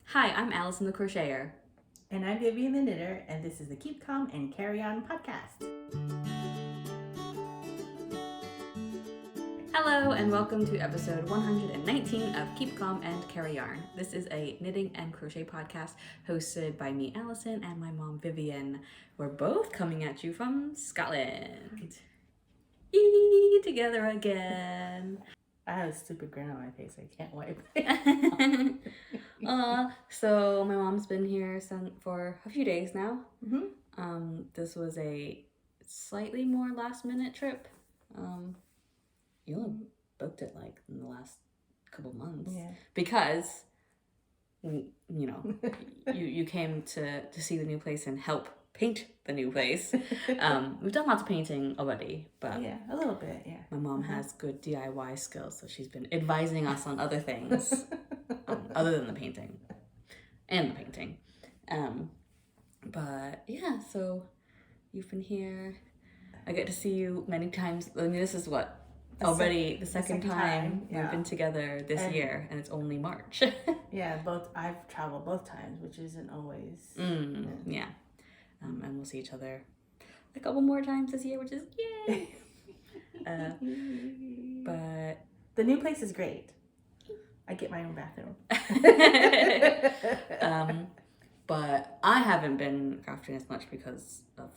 Hi, I'm Allison the Crocheter. And I'm Vivian the Knitter, and this is the Keep Calm and Carry On podcast. Hello, and welcome to episode 119 of Keep Calm and Carry Yarn. This is a knitting and crochet podcast hosted by me, Allison, and my mom, Vivian. We're both coming at you from Scotland. Eee, together again. I have a stupid grin on my face. I can't wipe. So my mom's been here for a few days now. Mm-hmm. This was a slightly more last-minute trip. You only booked it like in the last couple months. Yeah. Because, you came to see the new place and help paint the new place. We've done lots of painting already, but yeah, a little bit, yeah. My mom has good DIY skills, so she's been advising us on other things other than the painting and the painting. But yeah, so you've been here. I get to see you many times. I mean, this is what? Already the second time yeah. we've been together this year, and it's only March. Yeah, I've traveled both times, which isn't always. Yeah. And we'll see each other a couple more times this year, which is yay. But the new place is great. I get my own bathroom. But I haven't been crafting as much because of,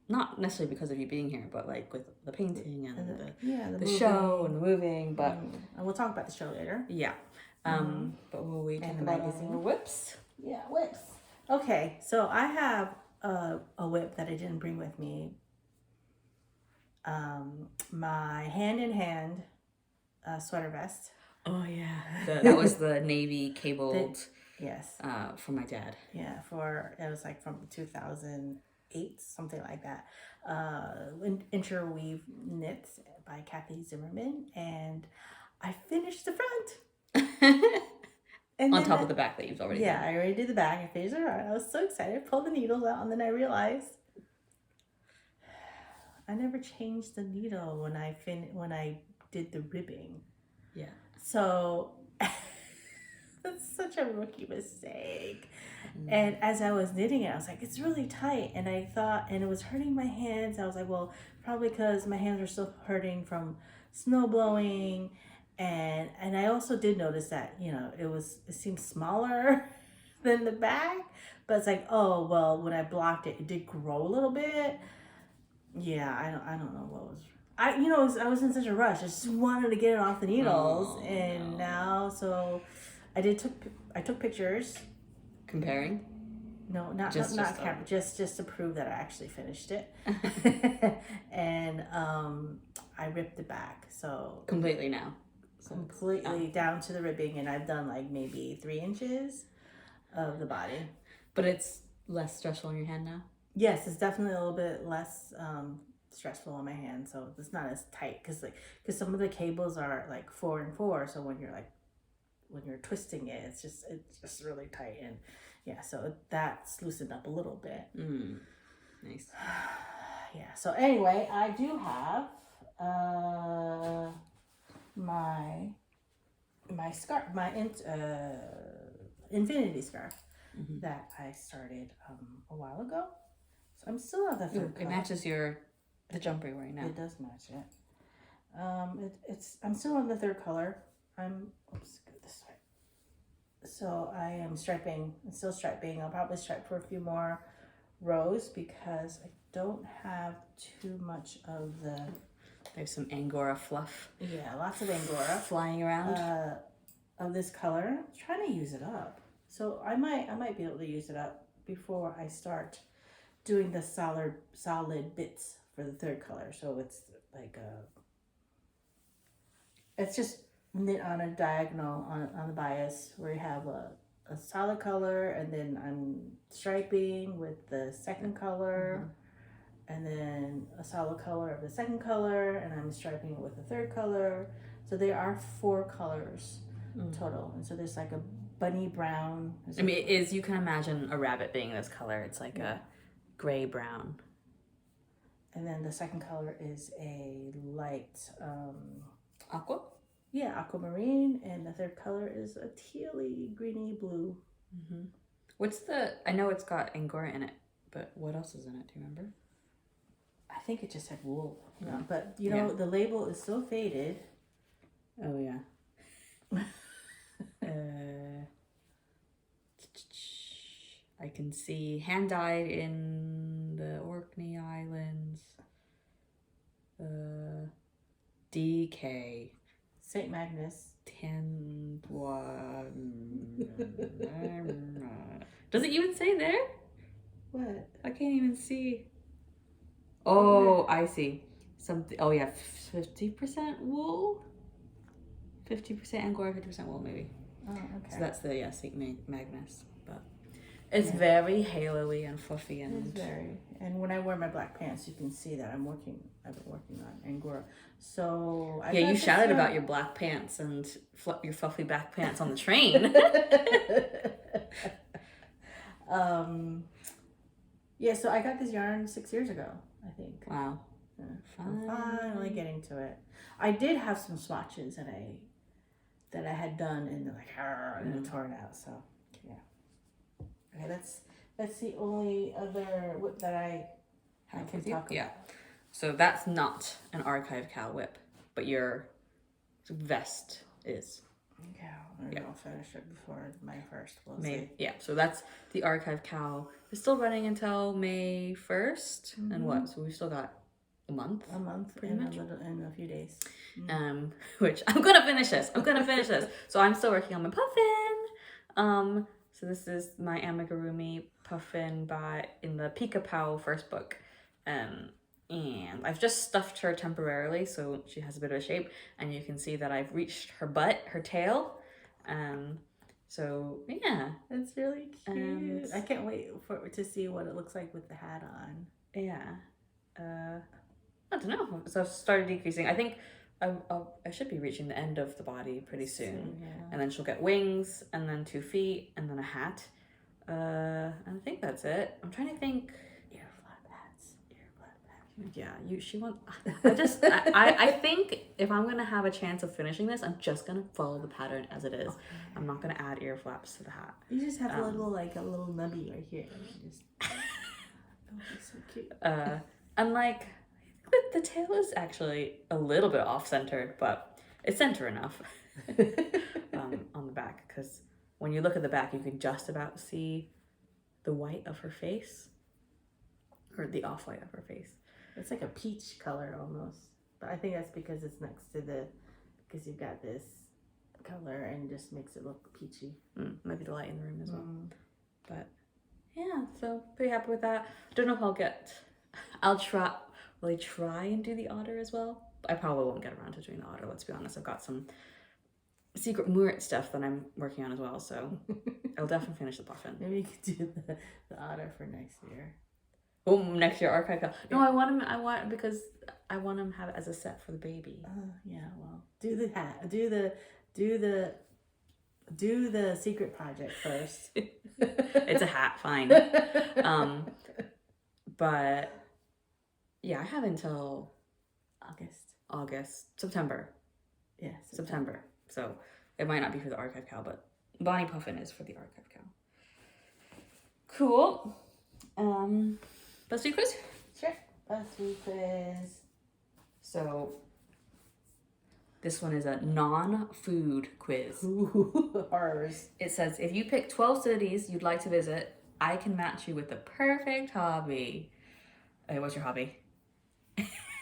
not necessarily because of you being here, but like with the painting and the show and the moving. But and we'll talk about the show later. Yeah. But will we talk about our whips? Yeah, whips. Okay, so I have a whip that I didn't bring with me. My hand-in-hand sweater vest. Oh yeah, that was the navy cabled. Yes. For my dad. Yeah, it was like from 2008, something like that. Interweave Knits by Kathy Zimmerman, and I finished the front. And on top of the back that you've already done. I already did the back. I finished the front. I was so excited. I pulled the needles out, and then I realized I never changed the needle when I did the ribbing. Yeah. So that's such a rookie mistake. And as I was knitting it, I was like, it's really tight. And I thought, and it was hurting my hands. I was like, well, probably because my hands are still hurting from snow blowing. And I also did notice that, it seemed smaller than the back. But it's like, oh, well, when I blocked it, it did grow a little bit. Yeah, I don't know what was... I was in such a rush. I just wanted to get it off the needles. Now, so I took pictures. Comparing? No, not camera. Just to prove that I actually finished it. And I ripped it back. So completely now. Completely down to the ribbing, and I've done like maybe 3 inches of the body. But it's less stressful on your hand now? Yes, it's definitely a little bit less stressful on my hand, so it's not as tight because some of the cables are like 4 and 4, so when you're twisting it, it's just really tight, and yeah, so that's loosened up a little bit. Nice. Yeah. So anyway, I do have my scarf, my infinity scarf that I started a while ago. So I'm still on the third color. It matches the jumper you're wearing now. It does match it. I'm still on the third color. Go this way. So I am striping. I'm still striping. I'll probably stripe for a few more rows because I don't have too much of the... There's some Angora fluff. Yeah, lots of Angora flying around. Of this color. I'm trying to use it up. So I might be able to use it up before I start doing the solid bits for the third color. So it's like it's just knit on a diagonal on the bias where you have a solid color, and then I'm striping with the second color, and then a solid color of the second color, and I'm striping it with the third color. So there are 4 colors total, and so there's like a bunny brown. I mean, you can imagine a rabbit being this color. It's like a gray brown. And then the second color is a light aqua. Yeah, aquamarine, and the third color is a tealy greeny blue. Mm-hmm. What's the? I know it's got Angora in it, but what else is in it? Do you remember? I think it just had wool. Yeah. But you know the label is so faded. Oh yeah. I can see hand dyed in the Orkney Islands. DK. St. Magnus. 10. Does it even say there? What? I can't even see. Oh, I see. Something. Oh yeah, 50% wool. 50% Angora, 50% wool, maybe. Oh, okay. So that's the St. Magnus, but it's very halo-y and fluffy and. It is very. And when I wear my black pants, you can see that I've been working on Angora. So you shouted about your black pants and your fluffy back pants on the train. Yeah, so I got this yarn 6 years ago, I think. Wow. Yeah. I'm finally getting to it. I did have some swatches that I had done and and I tore it out. So yeah. Okay, that's the only other whip that I can talk about. Yeah. So that's not an archive cow whip, but your vest is. Yeah, and I'll finish it before my first. Yeah, so that's the archive cow. It's still running until May 1st. And what? So we've still got a month. Pretty much. In a few days. Which I'm gonna finish this. So I'm still working on my puffin. So this is my amigurumi puffin in the Pika Pow first book. And I've just stuffed her temporarily so she has a bit of a shape, and you can see that I've reached her butt, her tail. So yeah, it's really cute. I can't wait to see what it looks like with the hat on. Yeah. I don't know. So I've started decreasing. I think I should be reaching the end of the body pretty soon. Yeah. And then she'll get wings, and then 2 feet, and then a hat. And I think that's it. I'm trying to think. Yeah, she wants. I think if I'm gonna have a chance of finishing this, I'm just gonna follow the pattern as it is. Okay. I'm not gonna add ear flaps to the hat. You just have a little nubby right here. Just that would be so cute. And like the tail is actually a little bit off centered, but it's center enough. On the back, because when you look at the back, you can just about see the white of her face, or the off-white of her face. It's like a peach color almost. But I think that's because it's next to because you've got this color and just makes it look peachy. Maybe the light in the room as well. But yeah, so pretty happy with that. Don't know if I'll try and do the otter as well. I probably won't get around to doing the otter, let's be honest. I've got some secret Murat stuff that I'm working on as well, so I'll definitely finish the puffin. Maybe you could do the otter for next year. Oh, next year archive. No, I want because I want him to have it as a set for the baby. Yeah. Well, do the hat. Do the secret project first. It's a hat, fine. But yeah, I have until September. Yeah, September. So it might not be for the archive cow, but Bonny Puffin is for the archive cow. Cool. BuzzFeed quiz? Sure. BuzzFeed quiz. So, this one is a non-food quiz. Ooh, ours. It says, if you pick 12 cities you'd like to visit, I can match you with the perfect hobby. Okay, what's your hobby?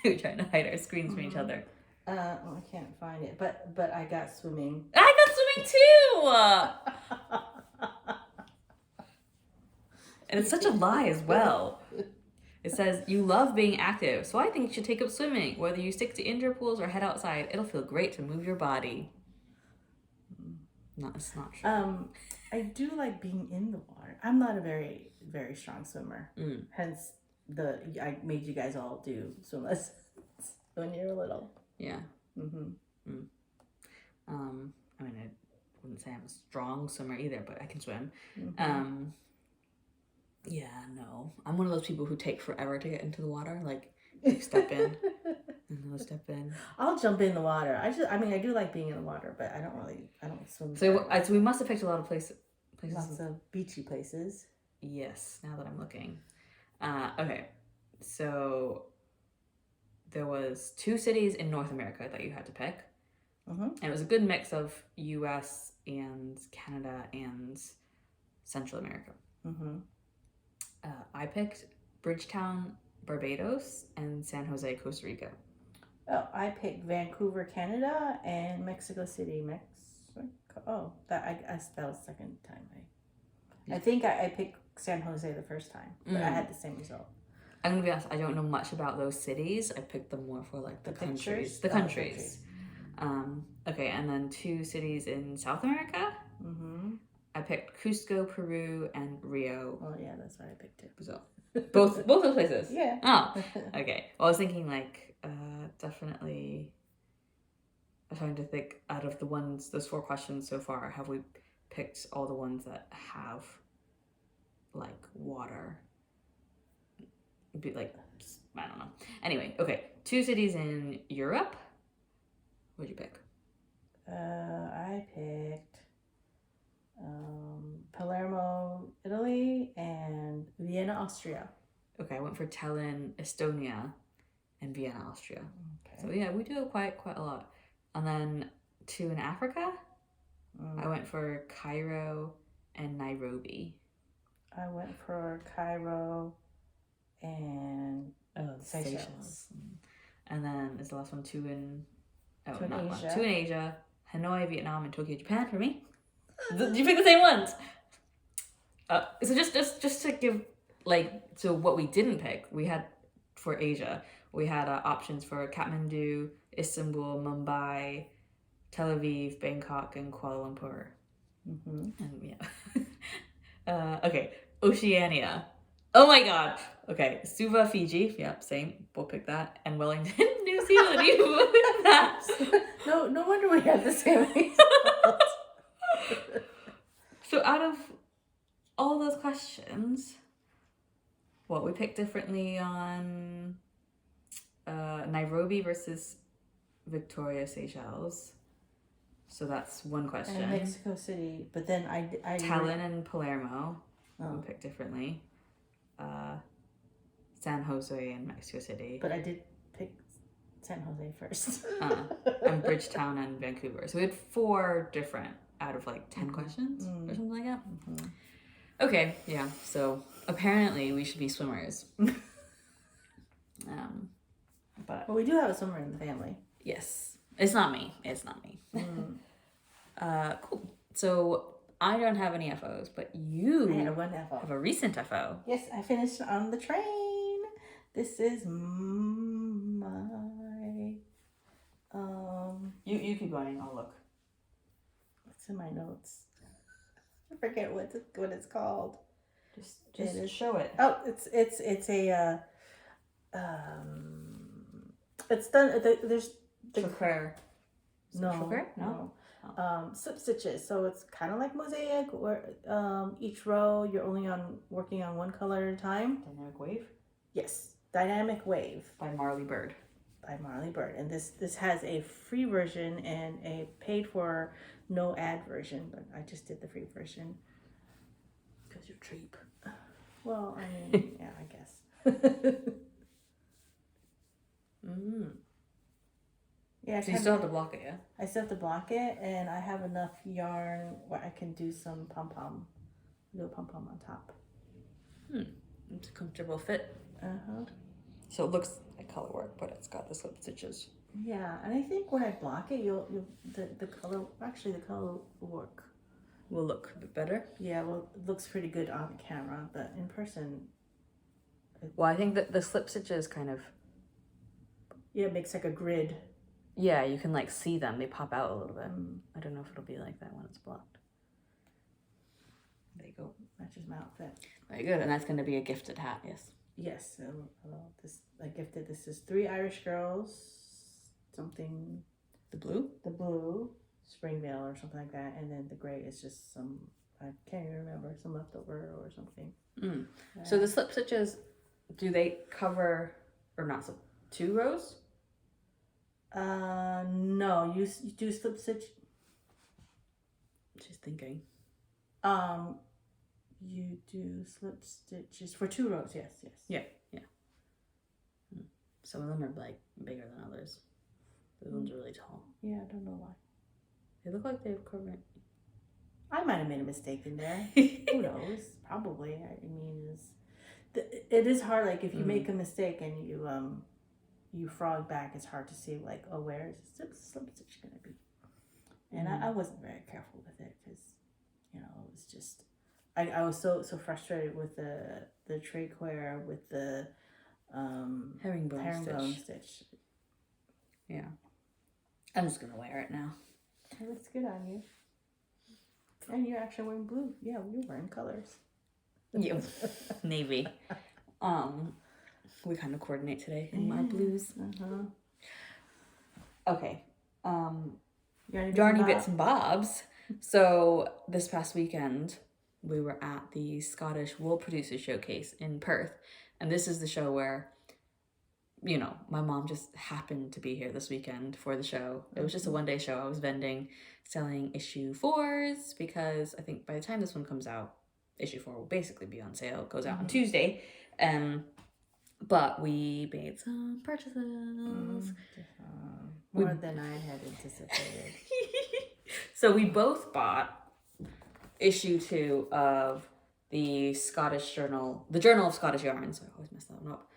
We're trying to hide our screens from each other. I can't find it, but I got swimming. I got swimming too! And it's such a lie as well. It says, you love being active, so I think you should take up swimming. Whether you stick to indoor pools or head outside, it'll feel great to move your body. No, it's not true. I do like being in the water. I'm not a very, very strong swimmer. Hence, I made you guys all do swim lessons when you were little. Yeah. I mean, I wouldn't say I'm a strong swimmer either, but I can swim. Yeah, no. I'm one of those people who take forever to get into the water. Like, step in, and I'll step in. I'll jump in the water. I do like being in the water, but I don't swim. So we must have picked a lot of places. Lots of beachy places. Yes, now that I'm looking. Okay, so there was 2 cities in North America that you had to pick. And it was a good mix of US and Canada and Central America. I picked Bridgetown, Barbados, and San Jose, Costa Rica. Oh, I picked Vancouver, Canada, and Mexico City, Mexico. Oh, that was the second time. I think I picked San Jose the first time, but I had the same result. I'm gonna be honest, I don't know much about those cities. I picked them more for like the countries. The countries. Okay, and then 2 cities in South America. I picked Cusco, Peru, and Rio. Oh yeah, that's what I picked too. So both those places. Yeah. Oh, okay. Well, I was thinking like definitely. I'm trying to think out of those 4 questions so far. Have we picked all the ones that have like water? Be like, I don't know. Anyway, okay. 2 cities in Europe. What'd you pick? I picked Palermo, Italy, and Vienna, Austria. Okay, I went for Tallinn, Estonia, and Vienna, Austria. Okay. So yeah, we do quite a lot. And then 2 in Africa. I went for Cairo and Nairobi. I went for Cairo and Seychelles. And then is the last one 2 in Asia. 2 in Asia, Hanoi, Vietnam, and Tokyo, Japan for me. Did you pick the same ones? So just to give so what we didn't pick, we had for Asia, we had options for Kathmandu, Istanbul, Mumbai, Tel Aviv, Bangkok, and Kuala Lumpur. And yeah. Okay, Oceania. Oh my god. Okay, Suva, Fiji. Yep, same. We'll pick that. And Wellington, New Zealand. You picked that. No wonder we had the same result. So out of all those questions, we picked differently on Nairobi versus Victoria, Seychelles. So that's one question. And Mexico City, but then I Tallinn and Palermo. We picked differently. San Jose and Mexico City. But I did pick San Jose first. And Bridgetown and Vancouver. So we had 4 different out of like 10 questions or something like that. Okay, yeah. So apparently we should be swimmers. But we do have a swimmer in the family. Yes. It's not me. Cool. So I don't have any FOs, but you I had 1 FO. have a recent FO. Yes, I finished on the train. This is my You keep going, I'll look. What's in my notes? I forget what it's called. Just show it. Oh, it's a it's done. There's Crochet. No. Slip stitches. So it's kind of like mosaic, where each row you're only working on 1 color at a time. Dynamic Wave? Yes, Dynamic Wave By Marley Bird. And this has a free version and a paid for no ad version, but I just did the free version Because you're cheap. well, I mean, yeah, I guess. Yeah, so you still have to block it, yeah? I still have to block it, and I have enough yarn where I can do some pom-pom. Do a pom-pom on top. It's a comfortable fit. So it looks like color work, but it's got the slip stitches. Yeah, and I think when I block it, the color will work. Will look a bit better. Yeah, well, it looks pretty good on camera, but in person. Well, I think that the slip stitches kind of. Yeah, it makes like a grid. Yeah, you can like see them. They pop out a little bit. I don't know if it'll be like that when it's blocked. There you go. Matches my outfit. Very good, and that's going to be a gifted hat, yes. Yes, I gifted. This is 3 Irish girls. Something. The blue, Springvale or something like that, and then the gray is just some. I can't even remember, some leftover or something. So the slip stitches, do they cover or not? 2 rows? No, you do slip stitch. She's thinking. You do slip stitches for 2 rows. Yes. Yeah. Some of them are like bigger than others. Those ones are really tall. Yeah, I don't know why. They look like they have curved. I might have made a mistake in there. Who knows? Probably. I mean, it is hard. Like if you make a mistake and you frog back, it's hard to see like, oh, where is the slip stitch gonna be? And I wasn't very careful with it because, it was just I was so frustrated with the triquear with the herringbone stitch. Yeah. I'm just gonna wear it now. It looks good on you. And you're actually wearing blue. Yeah, we're wearing colors. Yeah. Navy. We kind of coordinate today in our blues. Okay. Yarny Bits and Bobs. So this past weekend we were at the Scottish Wool Producers Showcase in Perth. And this is the show where, my mom just happened to be here this weekend for the show. It was just a one-day show. I was vending, selling issue 4s because I think by the time this one comes out, issue 4 will basically be on sale. It goes out on Tuesday. But we made some purchases. More than I had anticipated. So we both bought issue 2 of the Scottish Journal, the Journal of Scottish Yarn. So I always mess that one up.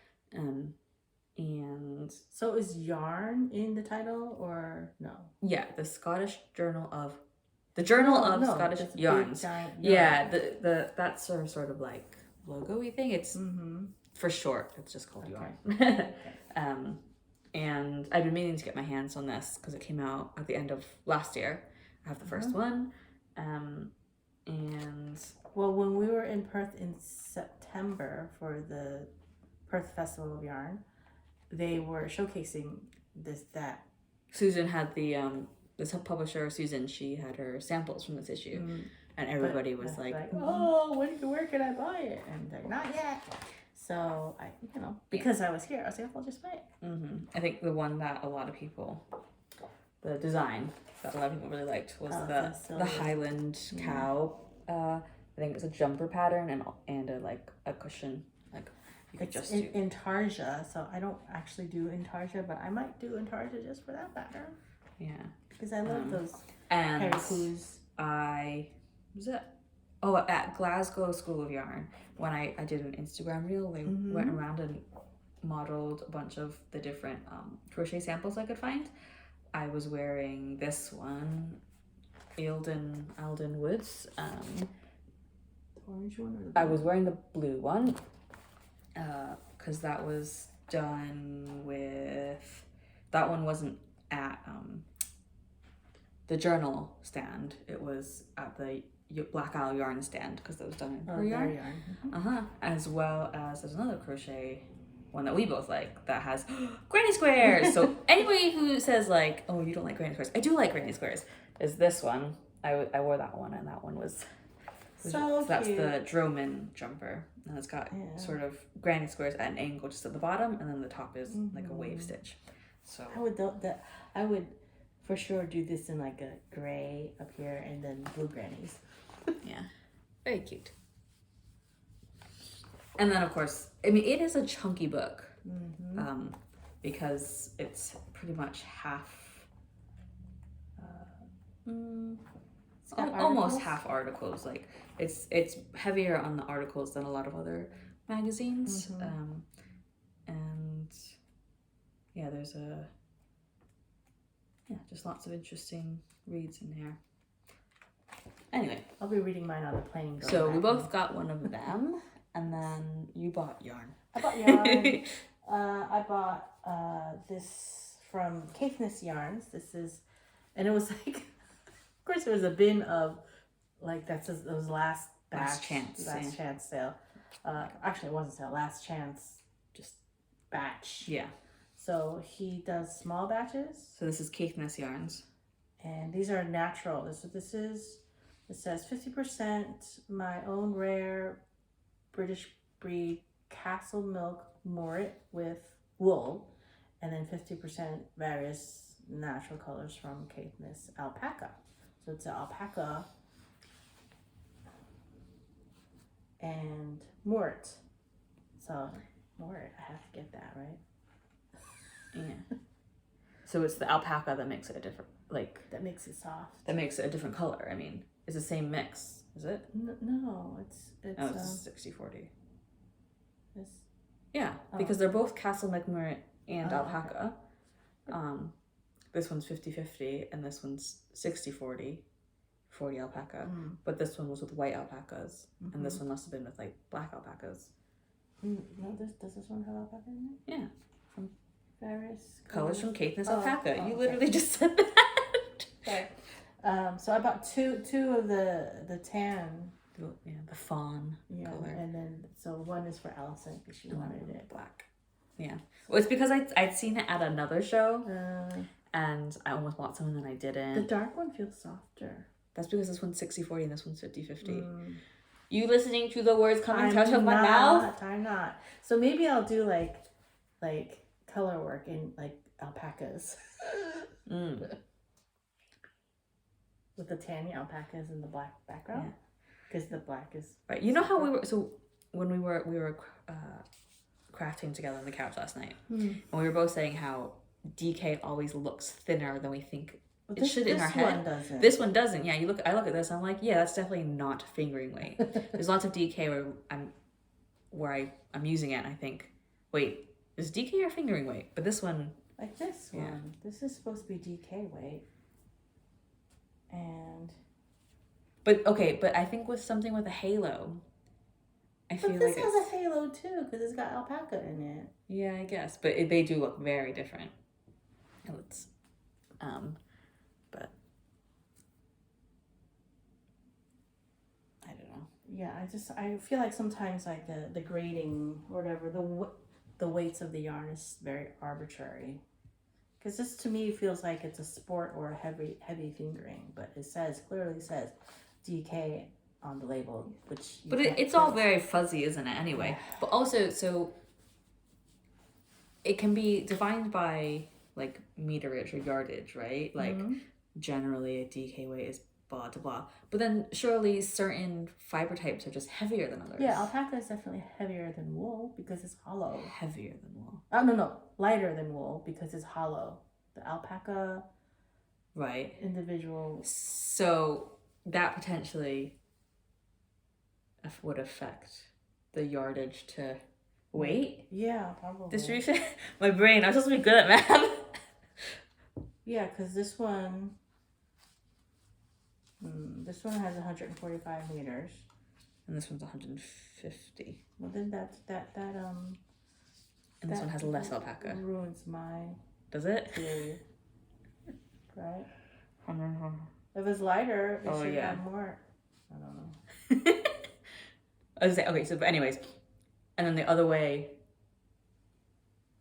And so is yarn in the title or no? Yeah, the Scottish Journal of Scottish Yarns. Yeah, the that's sort of like logo-y thing. It's for short. It's just called Yarn. And I've been meaning to get my hands on this because it came out at the end of last year. I have the first one. And well, when we were in Perth in September for the Perth Festival of Yarn, they were showcasing that. Susan had the sub-publisher, Susan, she had her samples from this issue. And everybody was like, oh, where can I buy it? And they're not yet. So, because I was here, I was like, I'll just buy it. I think the one that a lot of people, the design that a lot of people really liked was the Highland cow. I think it's a jumper pattern and a cushion. It's intarsia, so I don't actually do intarsia, but I might do intarsia just for that pattern. Yeah. Because I love those and at Glasgow School of Yarn, when I did an Instagram reel, they went around and modeled a bunch of the different crochet samples I could find. I was wearing this one, Alden Woods. Orange one or the blue? I was wearing the blue one because that was done with, that one wasn't at the journal stand. It was at the Black Isle Yarn stand because that was done in her yarn. As well as there's another crochet one that we both like that has granny squares. So anybody who says like, oh, you don't like granny squares, I do like granny squares, is this one. I wore that one, and that one was so that's the Droman jumper, and it's got sort of granny squares at an angle just at the bottom, and then the top is like a wave stitch. So I would for sure do this in like a gray up here and then blue grannies. Yeah, very cute. And then of course, I mean, it is a chunky book because it's pretty much half. Almost half articles. Like it's heavier on the articles than a lot of other magazines. And yeah, there's just lots of interesting reads in there. Anyway, I'll be reading mine on the plane. So we both got one of them, and then you bought yarn. I bought yarn. I bought this from Caithness Yarns. This is, and it was like, of course, there was a bin of like those last chance sale. Actually, it wasn't sale. Last chance, just batch. Yeah. So he does small batches. So this is Caithness Yarns, and these are natural. This is. It says 50% my own rare British breed Castle Milk Morit with wool, and then 50% various natural colors from Caithness alpaca. So it's an alpaca Mort. So, Mort, I have to get that, right? Yeah. So it's the alpaca that makes it a different, like... That makes it soft. That makes it a different color. I mean, it's the same mix, is it? No, it's... Oh, it's 60-40. It's... Yeah, because they're both Castle McMurray and alpaca. Okay. This one's 50-50, and this one's 60-40. 40 alpaca. But this one was with white alpacas, and this one must have been with, like, black alpacas. No, does this one have alpaca in it? Yeah. From various colors from Caithness alpaca. You okay. literally just said that. Okay. So I bought two of the tan. The fawn color. And then so one is for Allison because she wanted it black. Yeah. Well, it's because I'd seen it at another show, and I almost bought some and then I didn't. The dark one feels softer. That's because this one's 60-40 and this one's 50-50. You listening to the words coming out of my mouth? I'm not. So maybe I'll do like color work in like alpacas. With the tanny alpacas in the black background. Because the black is... Right. You know how we were... So when we were crafting together on the couch last night, and we were both saying how DK always looks thinner than we think it should in our head. This one doesn't. Yeah, I look at this, I'm like, yeah, that's definitely not fingering weight. There's lots of DK where I'm using it and I think, wait, is DK or fingering weight? But this one... Like this one. This is supposed to be DK weight. And... But I think with something with a halo, I feel like this has a halo too because it's got alpaca in it. Yeah, I guess, but they do look very different. It's, but I don't know. Yeah, I feel like sometimes like the grading or whatever the weights of the yarn is very arbitrary. Because this to me feels like it's a sport or a heavy fingering, but it clearly says DK on the label, which... But it's all very fuzzy, isn't it, anyway? Yeah. But also, so it can be defined by, like, meterage or yardage, right? Like, generally a DK weight is blah, blah, blah. But then surely certain fiber types are just heavier than others. Yeah, alpaca is definitely heavier than wool because it's hollow. Heavier than wool. Oh, no. Lighter than wool because it's hollow. The alpaca... Right. Individual... So... that potentially would affect the yardage to weight. Yeah, probably. Distribution. My brain. I'm supposed to be good at math. Yeah, because this one has 145 meters, and this one's 150. Well, then and this one has less alpaca. Ruins my... Does it? Theory. Right. If it's lighter, it should have more. I don't know. I was saying, okay, so, but anyways, and then the other way.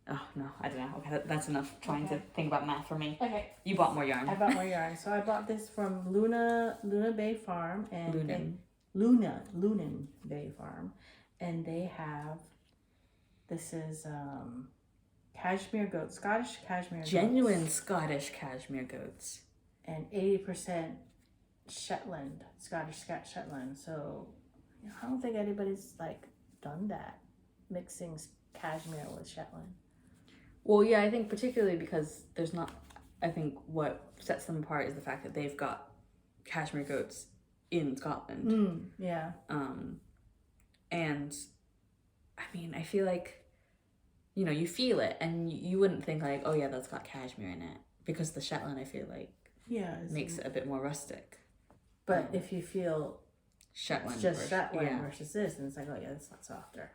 Oh, no, I don't know. Okay, that's enough trying to think about math for me. Okay. You bought more yarn. I bought more yarn. So I bought this from Luna Bay Farm. And Lunan Bay Farm. And they have, this is cashmere goats, Scottish cashmere goats. Genuine Scottish cashmere goats. And 80% Shetland, Scottish Shetland. So I don't think anybody's like done that, mixing cashmere with Shetland. Well, yeah, I think particularly because there's not, I think what sets them apart is the fact that they've got cashmere goats in Scotland. Yeah. And I mean, I feel like, you feel it and you wouldn't think like, oh yeah, that's got cashmere in it, because the Shetland, I feel like, makes it a bit more rustic. But if you feel Shetland versus this, and it's like, oh yeah, it's not softer.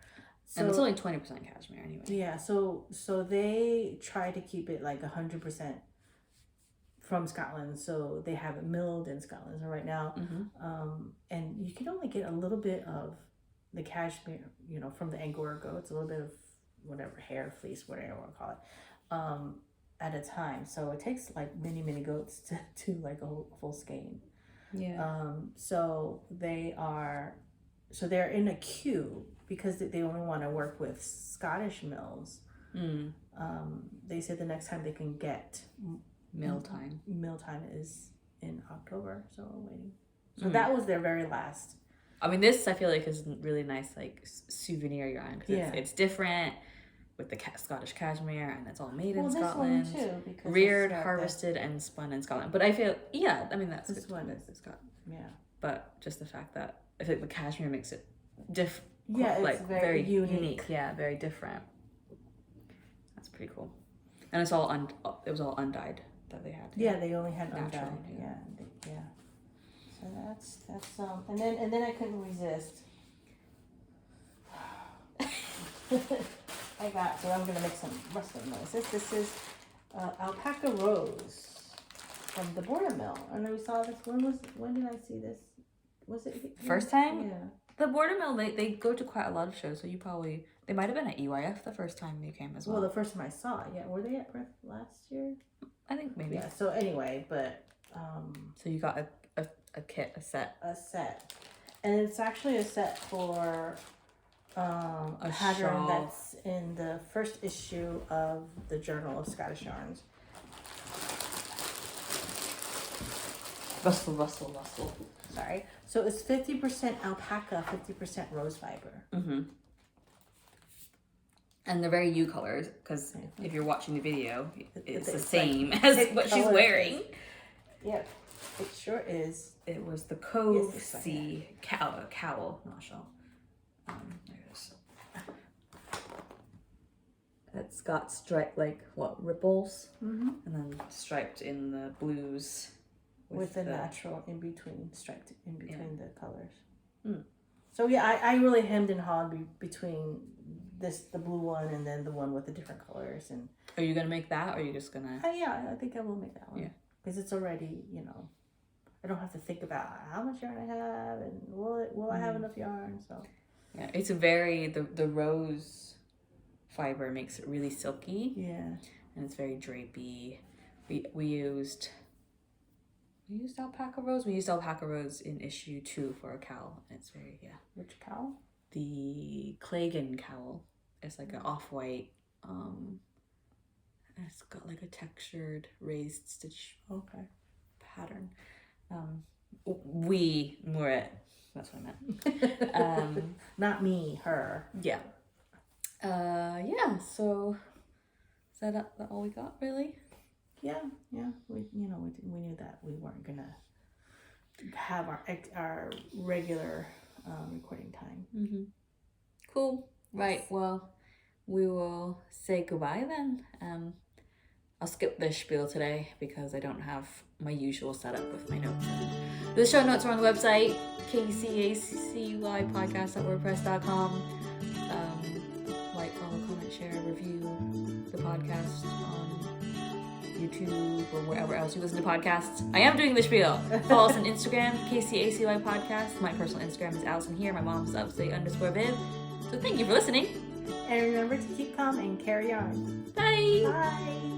So, and it's only 20% cashmere anyway. Yeah, so they try to keep it like 100% from Scotland. So they have it milled in Scotland. So right now, and you can only get a little bit of the cashmere, from the Angora goats, a little bit of whatever, hair, fleece, whatever you want to call it, at a time. So it takes like many goats to do like a full skein. Yeah. So they're in a queue because they only want to work with Scottish mills. They said the next time they can get mill time is in October. So we're waiting. So that was their very last. I mean, this I feel like is really nice, like souvenir yarn because it's different with the Scottish cashmere, and it's all made in Scotland. This one too, because reared, harvested, and spun in Scotland. But I feel, I mean that's this good. One is Scotland. Yeah. But just the fact that I think the cashmere makes it different. Yeah, it's like very unique. Yeah, very different. That's pretty cool. And it's all it was all undyed that they had. Yeah, they only had natural. Undyed. Yeah. So that's and then I couldn't resist. So I'm gonna make some rustling noises. This is Alpaca Rose from the Border Mill. And we saw this. When did I see this? Was it first time? Yeah. The Border Mill, they go to quite a lot of shows, so they might have been at EYF the first time you came as well. Well, the first time I saw it, yeah. Were they at Perth last year? I think maybe. Yeah. So anyway, but so you got a kit, a set. And it's actually a set for a pattern shawl. That's in the first issue of the Journal of Scottish Yarns. Rustle. Sorry. So it's 50% alpaca, 50% rose fiber. Mm-hmm. And they're very you colors, because if you're watching the video, it's the same as what she's wearing. Yep, it sure is. It was the Cove Sea cowl, not shawl. There it is. It's got striped, ripples, and then striped in the blues. With the natural in between, striped in between the colors. Mm. So yeah, I really hemmed and hawed between the blue one and then the one with the different colors. And are you gonna make that, or are you just gonna? I think I will make that one. Yeah, because it's already, I don't have to think about how much yarn I have and will I have enough yarn. So yeah, it's a very the rose fiber makes it really silky. Yeah, and it's very drapey. We used alpaca rose. We used alpaca rose in issue 2 for a cowl. It's very Which cowl? The Clagan cowl. It's like an off-white. It's got like a textured raised stitch pattern. We were it. That's what I meant. Not me, her. Yeah. So is that all we got, really? Yeah. We knew that we weren't gonna have our regular recording time. Mm-hmm. Cool. Right. Well, we will say goodbye then. I'll skip this spiel today because I don't have my usual setup with my notes. The show notes are on the website, kcacuypodcast.wordpress.com. Like, follow, comment, share, review the podcast on YouTube or wherever else you listen to podcasts. I am doing the spiel. Follow us on Instagram, KCACY Podcast. My personal Instagram is Allison here. My mom's upstate_viv. So thank you for listening. And remember to keep calm and carry on. Bye. Bye.